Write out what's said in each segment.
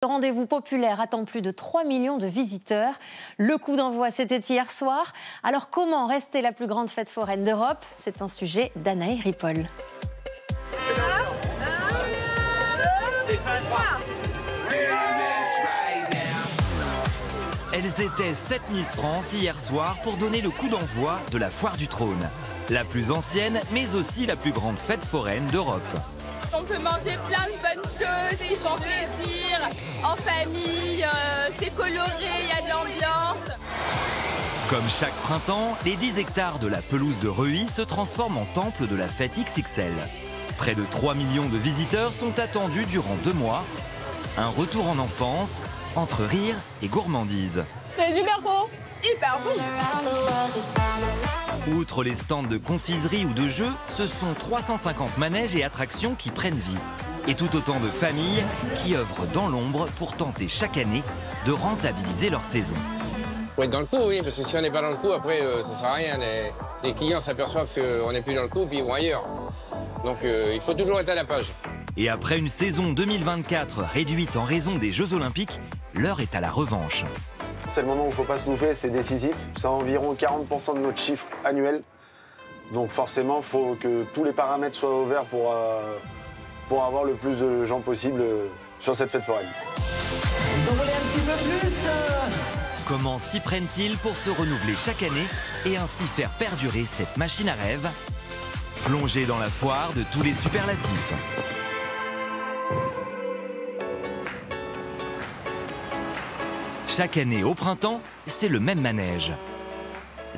Le rendez-vous populaire attend plus de 3 millions de visiteurs. Le coup d'envoi, c'était hier soir. Alors comment rester la plus grande fête foraine d'Europe? C'est un sujet d'Anaë Ripoll. Elles étaient 7 Miss France hier soir pour donner le coup d'envoi de la Foire du Trône. La plus ancienne, mais aussi la plus grande fête foraine d'Europe. On peut manger plein de bonnes choses et ils font plaisir, en famille, c'est coloré, il y a de l'ambiance. Comme chaque printemps, les 10 hectares de la pelouse de Reuilly se transforment en temple de la fête XXL. Près de 3 millions de visiteurs sont attendus durant 2 mois. Un retour en enfance, entre rire et gourmandise. C'est super bon, hyper bon. Outre les stands de confiserie ou de jeux, ce sont 350 manèges et attractions qui prennent vie. Et tout autant de familles qui œuvrent dans l'ombre pour tenter chaque année de rentabiliser leur saison. Faut être dans le coup, oui, parce que si on n'est pas dans le coup, après, ça ne sert à rien. Les clients s'aperçoivent qu'on n'est plus dans le coup, puis ils vont ailleurs. Donc il faut toujours être à la page. Et après une saison 2024 réduite en raison des Jeux Olympiques, l'heure est à la revanche. C'est le moment où il ne faut pas se louper, c'est décisif. C'est environ 40% de notre chiffre annuel. Donc forcément, il faut que tous les paramètres soient ouverts pour avoir le plus de gens possible sur cette fête foraine. Comment s'y prennent-ils pour se renouveler chaque année et ainsi faire perdurer cette machine à rêve? Plongez dans la foire de tous les superlatifs. Chaque année au printemps, c'est le même manège.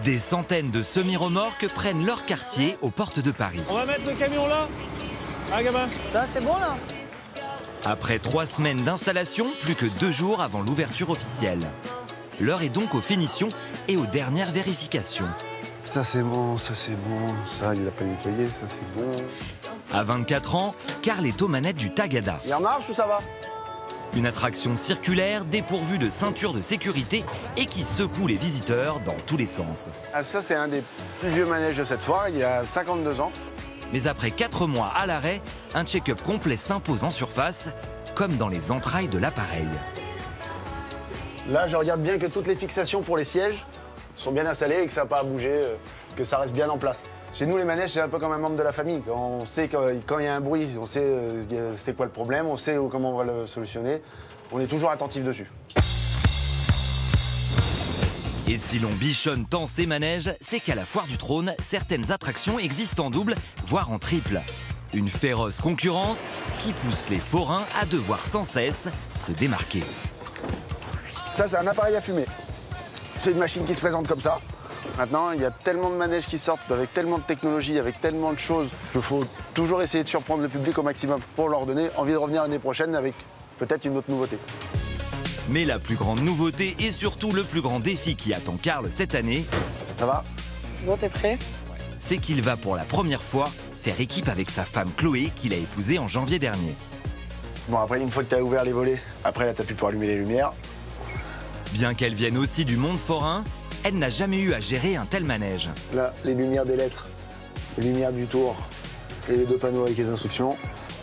Des centaines de semi-remorques prennent leur quartier aux portes de Paris. On va mettre le camion là. Ah gamin. Là c'est bon là. Après 3 semaines d'installation, plus que 2 jours avant l'ouverture officielle. L'heure est donc aux finitions et aux dernières vérifications. Ça c'est bon, ça c'est bon, ça il l'a pas nettoyé, ça c'est bon. À 24 ans, Karl est aux manettes du Tagada. Il en marche ou ça va? Une attraction circulaire dépourvue de ceinture de sécurité et qui secoue les visiteurs dans tous les sens. Ah, ça c'est un des plus vieux manèges de cette foire, il y a 52 ans. Mais après 4 mois à l'arrêt, un check-up complet s'impose en surface, comme dans les entrailles de l'appareil. Là je regarde bien que toutes les fixations pour les sièges sont bien installées et que ça n'a pas à bouger, que ça reste bien en place. Chez nous, les manèges, c'est un peu comme un membre de la famille. On sait quand il y a un bruit, on sait c'est quoi le problème, on sait comment on va le solutionner. On est toujours attentif dessus. Et si l'on bichonne tant ces manèges, c'est qu'à la Foire du Trône, certaines attractions existent en double, voire en triple. Une féroce concurrence qui pousse les forains à devoir sans cesse se démarquer. Ça, c'est un appareil à fumer. C'est une machine qui se présente comme ça. Maintenant, il y a tellement de manèges qui sortent, avec tellement de technologies, avec tellement de choses, qu'il faut toujours essayer de surprendre le public au maximum pour leur donner envie de revenir l'année prochaine avec peut-être une autre nouveauté. Mais la plus grande nouveauté et surtout le plus grand défi qui attend Karl cette année, Ça va? Bon t'es prêt? c'est qu'il va pour la première fois faire équipe avec sa femme Chloé qu'il a épousée en janvier dernier. Bon, après, une fois que tu as ouvert les volets, après là, tu as pu pour allumer les lumières. Bien qu'elle vienne aussi du monde forain, elle n'a jamais eu à gérer un tel manège. Là, les lumières des lettres, les lumières du tour et les 2 panneaux avec les instructions.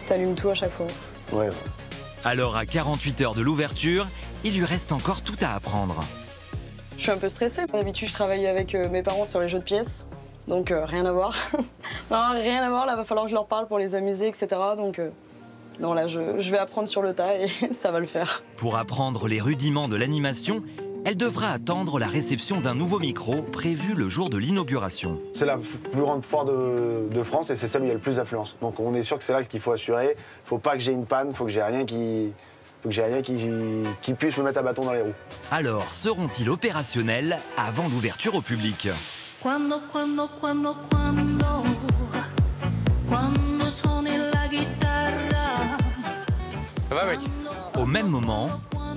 T'allumes tout à chaque fois. Ouais. Alors à 48 heures de l'ouverture, il lui reste encore tout à apprendre. Je suis un peu stressée. D'habitude je travaille avec mes parents sur les jeux de pièces. Donc rien à voir. Non, rien à voir, là va falloir que je leur parle pour les amuser, etc. Donc non, là je vais apprendre sur le tas et ça va le faire. Pour apprendre les rudiments de l'animation, elle devra attendre la réception d'un nouveau micro prévu le jour de l'inauguration. C'est la plus grande foire de France et c'est celle où il y a le plus d'affluence. Donc on est sûr que c'est là qu'il faut assurer. Il ne faut pas que j'ai une panne, il faut que j'ai rien qui puisse me mettre à bâton dans les roues. Alors seront-ils opérationnels avant l'ouverture au public? Ça va, mec? Au même moment,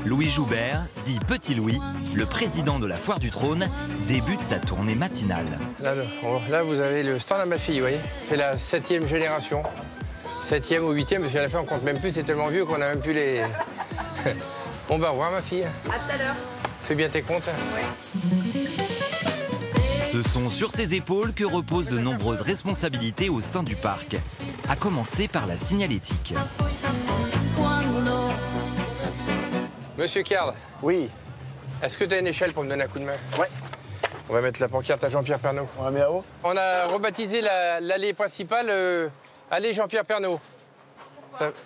Louis Joubert, dit Petit Louis, le président de la Foire du Trône, débute sa tournée matinale. Là, vous avez le stand à ma fille, vous voyez? C'est la 7e génération. 7e ou 8e, parce qu'à la fin, on compte même plus, c'est tellement vieux qu'on n'a même plus les... Bon, bah, au revoir, ma fille. À tout à l'heure. Fais bien tes comptes. Ouais. Ce sont sur ses épaules que reposent de nombreuses responsabilités au sein du parc, à commencer par la signalétique. Monsieur Card. Oui. Est-ce que tu as une échelle pour me donner un coup de main? Ouais. On va mettre la pancarte à Jean-Pierre Pernaut. On la met à haut. On a rebaptisé l'allée principale allée Jean-Pierre Pernaut.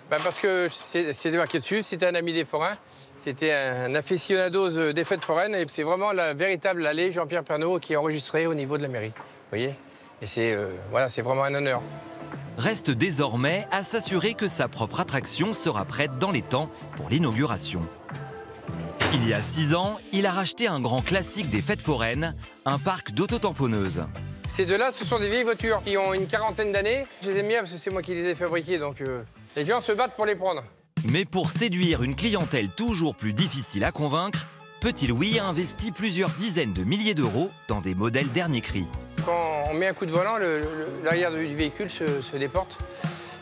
Parce que c'est marqué dessus, c'était un ami des forains, c'était un aficionados des fêtes foraines et c'est vraiment la véritable allée Jean-Pierre Pernaut qui est enregistrée au niveau de la mairie. Vous voyez? Et c'est voilà, c'est vraiment un honneur. Reste désormais à s'assurer que sa propre attraction sera prête dans les temps pour l'inauguration. Il y a 6 ans, il a racheté un grand classique des fêtes foraines, un parc d'autotamponneuses. Ces deux-là, ce sont des vieilles voitures qui ont une quarantaine d'années. Je les aime bien parce que c'est moi qui les ai fabriquées, donc les gens se battent pour les prendre. Mais pour séduire une clientèle toujours plus difficile à convaincre, Petit Louis a investi plusieurs dizaines de milliers d'euros dans des modèles dernier cri. Quand on met un coup de volant, l'arrière du véhicule se déporte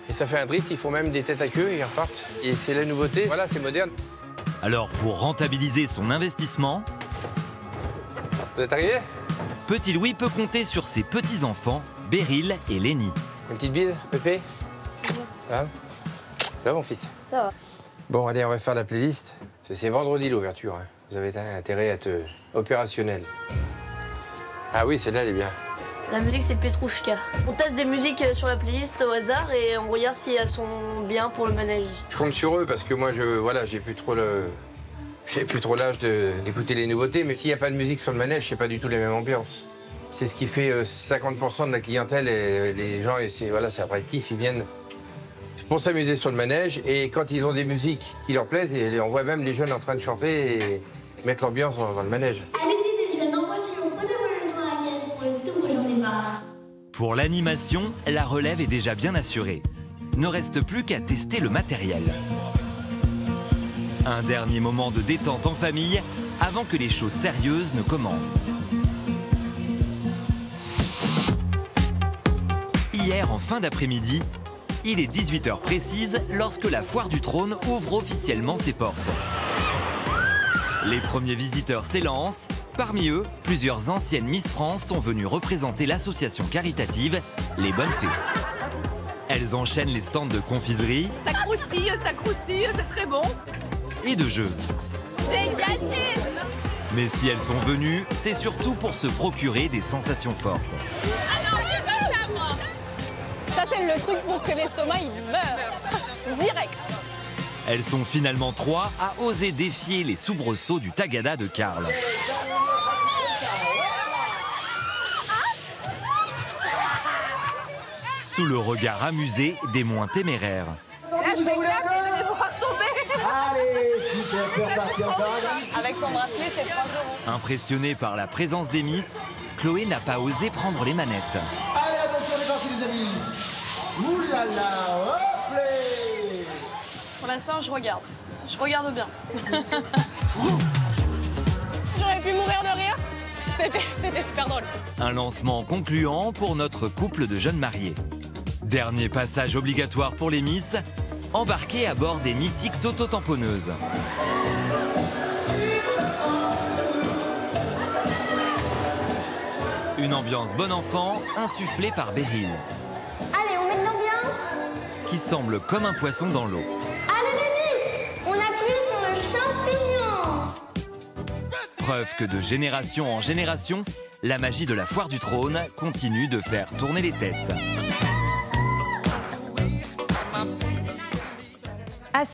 et ça fait un drift. Il faut même des têtes à queue et ils repartent. Et c'est la nouveauté. Voilà, c'est moderne. Alors pour rentabiliser son investissement, Vous êtes arrivés? Petit Louis peut compter sur ses petits-enfants, Beryl et Lenny. Une petite bise, Pépé? Ça va? Ça va, mon fils? Ça va. Bon, allez, on va faire la playlist. C'est vendredi l'ouverture. Hein. Vous avez intérêt à être opérationnel. Ah oui, celle-là, elle est bien. La musique, c'est Petrouchka. On teste des musiques sur la playlist au hasard et on regarde si elles sont bien pour le manège. Je compte sur eux parce que moi, voilà, j'ai plus trop l'âge d'écouter les nouveautés. Mais s'il n'y a pas de musique sur le manège, c'est pas du tout la même ambiance. C'est ce qui fait 50% de la clientèle et les gens, c'est attractif, ils viennent pour s'amuser sur le manège. Et quand ils ont des musiques qui leur plaisent, et on voit même les jeunes en train de chanter et mettre l'ambiance dans le manège. Pour l'animation, la relève est déjà bien assurée. Ne reste plus qu'à tester le matériel. Un dernier moment de détente en famille avant que les choses sérieuses ne commencent. Hier, en fin d'après-midi, il est 18h précise lorsque la Foire du Trône ouvre officiellement ses portes. Les premiers visiteurs s'élancent. Parmi eux, plusieurs anciennes Miss France sont venues représenter l'association caritative Les Bonnes Fées. Elles enchaînent les stands de confiserie. Ça croustille, c'est très bon. Et de jeux. J'ai gagné. Mais si elles sont venues, c'est surtout pour se procurer des sensations fortes. Ah non, c'est pas ça, moi. Ça, c'est le truc pour que l'estomac, il meure. Direct. Elles sont finalement 3 à oser défier les soubresauts du Tagada de Karl. Sous le regard amusé des moins téméraires. Là, je vais claquer, je vais les voir tomber. Allez, super, c'est reparti encore. Avec ton bracelet, c'est 3 €. Impressionnée par la présence des Miss, Chloé n'a pas osé prendre les manettes. Allez, attention, les parties, les amis. Oulala, hop là. Pour l'instant, je regarde. Je regarde bien. J'aurais pu mourir de rire. C'était super drôle. Un lancement concluant pour notre couple de jeunes mariés. Dernier passage obligatoire pour les Miss, embarquer à bord des mythiques autotamponneuses. Une ambiance bon enfant insufflée par Beryl. Allez, on met de l'ambiance. Qui semble comme un poisson dans l'eau. Allez les Miss, on appuie sur le champignon. Preuve que de génération en génération, la magie de la Foire du Trône continue de faire tourner les têtes.